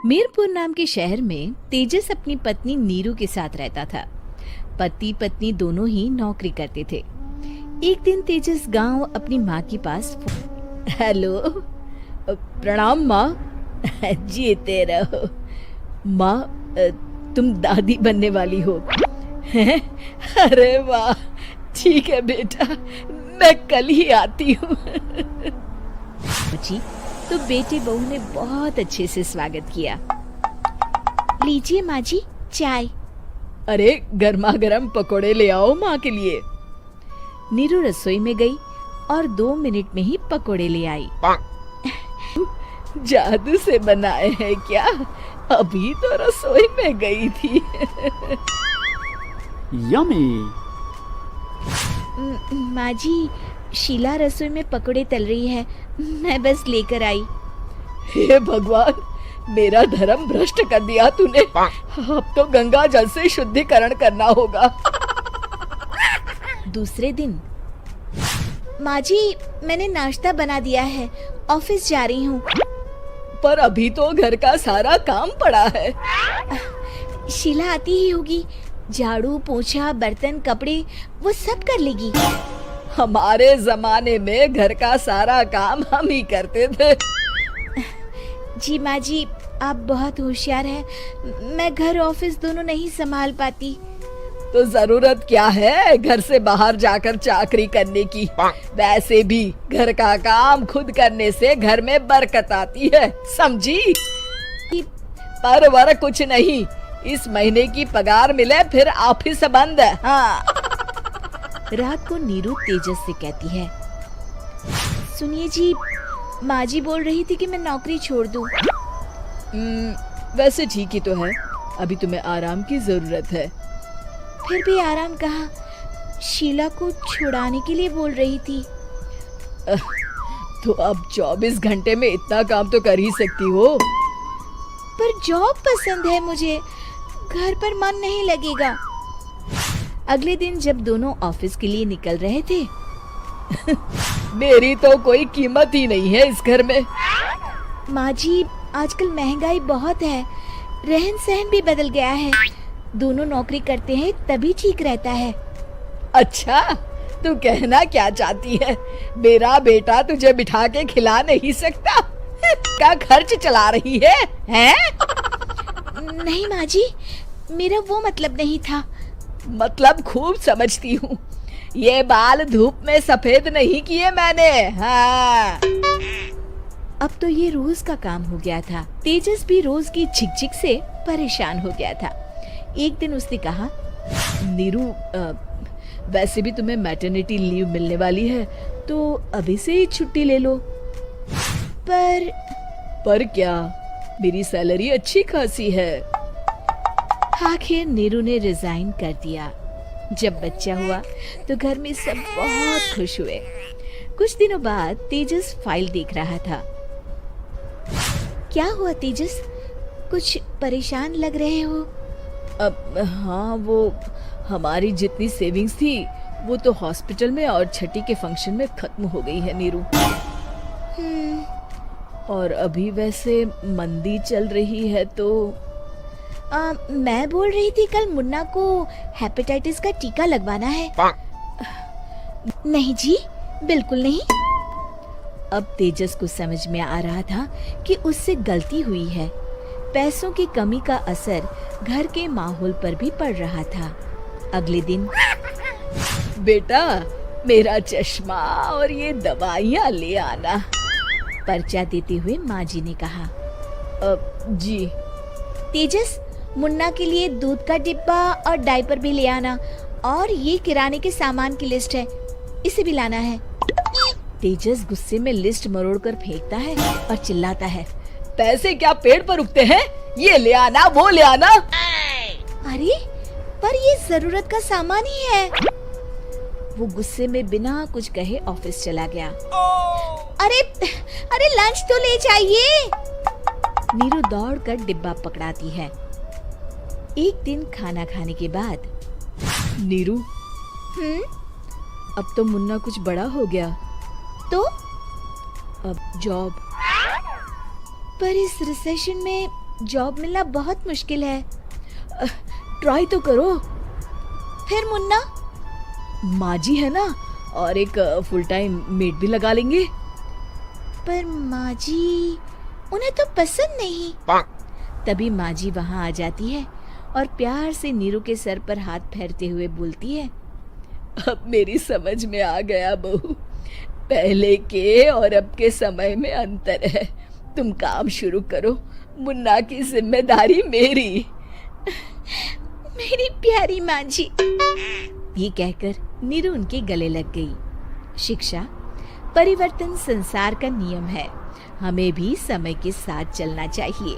मीरपुर नाम के शहर में तेजस अपनी पत्नी नीरू के साथ रहता था। पति पत्नी दोनों ही नौकरी करते थे। एक दिन तेजस गांव अपनी माँ के पास हेलो, प्रणाम माँ। जीते रहो माँ, तुम दादी बनने वाली हो। अरे वाह, ठीक है बेटा, मैं कल ही आती हूँ। जी, तो बेटे बहू ने बहुत अच्छे से स्वागत किया। लीजिए माँ जी, चाय। अरे गर्मा गर्म पकोड़े ले आओ माँ के लिए। नीरू रसोई में गई और 2 मिनट में ही पकोड़े ले आई। जादू से बनाए हैं क्या? अभी तो रसोई में गई थी। यम्मी। माँ जी, शीला रसोई में पकोड़े तल रही है, मैं बस लेकर आई। हे भगवान, मेरा धर्म भ्रष्ट कर दिया तूने। अब तो गंगा जल से शुद्धिकरण करना होगा। दूसरे दिन, माँ जी मैंने नाश्ता बना दिया है, ऑफिस जा रही हूँ। पर अभी तो घर का सारा काम पड़ा है। शीला आती ही होगी, झाड़ू पोछा बर्तन कपड़े वो सब कर लेगी। हमारे जमाने में घर का सारा काम हम ही करते थे। जी माँ जी, आप बहुत होशियार हैं, मैं घर ऑफिस दोनों नहीं संभाल पाती। तो जरूरत क्या है घर से बाहर जाकर चाकरी करने की? वैसे भी घर का काम खुद करने से घर में बरकत आती है, समझी? पर वर कुछ नहीं, इस महीने की पगार मिले फिर ऑफिस बंद है। हाँ। रात को नीरू तेजस से कहती है, सुनिए जी, माँ जी बोल रही थी कि मैं नौकरी छोड़ दूं। वैसे ठीक ही तो है, अभी तुम्हें आराम की जरूरत है। फिर भी आराम कहाँ, शीला को छुड़ाने के लिए बोल रही थी। तो अब 24 घंटे में इतना काम तो कर ही सकती हो। पर जॉब पसंद है मुझे, घर पर मन नहीं लगेगा। अगले दिन जब दोनों ऑफिस के लिए निकल रहे थे, मेरी तो कोई कीमत ही नहीं है इस घर में। माँ जी, आजकल महंगाई बहुत है, रहन सहन भी बदल गया है, दोनों नौकरी करते हैं तभी ठीक रहता है। अच्छा, तू कहना क्या चाहती है? मेरा बेटा तुझे बिठा के खिला नहीं सकता? क्या खर्च चला रही है, हैं? नहीं माँ जी, मेरा वो मतलब नहीं था। मतलब खूब समझती हूँ, ये बाल धूप में सफेद नहीं किए मैंने। हाँ। अब तो ये रोज का काम हो गया था। तेजस भी रोज की झिकझिक से परेशान हो गया था। एक दिन उसने कहा, नीरू, वैसे भी तुम्हें मैटरनिटी लीव मिलने वाली है, तो अभी से ही छुट्टी ले लो। पर क्या, मेरी सैलरी अच्छी खासी है। आखिर नीरू ने रिजाइन कर दिया। जब बच्चा हुआ तो घर में सब बहुत खुश हुए। कुछ दिनों बाद तेजस फाइल देख रहा था। क्या हुआ तेजस, कुछ परेशान लग रहे हो? अब हाँ, वो हमारी जितनी सेविंग्स थी वो तो हॉस्पिटल में और छठी के फंक्शन में खत्म हो गई है नीरू। और अभी वैसे मंदी चल रही है तो मैं बोल रही थी कल मुन्ना को हेपेटाइटिस का टीका लगवाना है। नहीं जी, बिल्कुल नहीं। अब तेजस को समझ में आ रहा था कि उससे गलती हुई है। पैसों की कमी का असर घर के माहौल पर भी पड़ रहा था। अगले दिन, बेटा मेरा चश्मा और ये दवाइयाँ ले आना, पर्चा देते हुए माँ जी ने कहा। जी। तेजस, मुन्ना के लिए दूध का डिब्बा और डायपर भी ले आना, और ये किराने के सामान की लिस्ट है, इसे भी लाना है। तेजस गुस्से में लिस्ट मरोड़कर फेंकता है और चिल्लाता है, पैसे क्या पेड़ पर उगते हैं? ये ले आना, वो ले आना। अरे पर ये जरूरत का सामान ही है। वो गुस्से में बिना कुछ कहे ऑफिस चला गया। अरे लंच तो ले जाइए। नीरू दौड़कर डिब्बा पकड़ाती है। एक दिन खाना खाने के बाद, नीरू, अब तो मुन्ना कुछ बड़ा हो गया, तो अब जॉब। पर इस रिसेशन में जॉब मिलना बहुत मुश्किल है। ट्राई तो करो। फिर मुन्ना? माँ जी है ना, और एक फुल टाइम मेड भी लगा लेंगे। पर माँ जी, उन्हें तो पसंद नहीं। तभी माँ जी वहाँ आ जाती है और प्यार से नीरू के सर पर हाथ फेरते हुए बोलती है, अब मेरी समझ में आ गया बहू, पहले के और अब के समय में अंतर है। तुम काम शुरू करो, मुन्ना की जिम्मेदारी मेरी। मेरी प्यारी माँ जी। ये कहकर नीरू उनके गले लग गई। शिक्षा, परिवर्तन संसार का नियम है, हमें भी समय के साथ चलना चाहिए।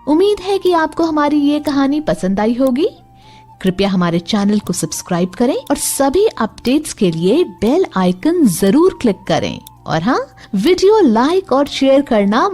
उम्मीद है कि आपको हमारी ये कहानी पसंद आई होगी। कृपया हमारे चैनल को सब्सक्राइब करें और सभी अपडेट्स के लिए बेल आइकन जरूर क्लिक करें। और हाँ, वीडियो लाइक और शेयर करना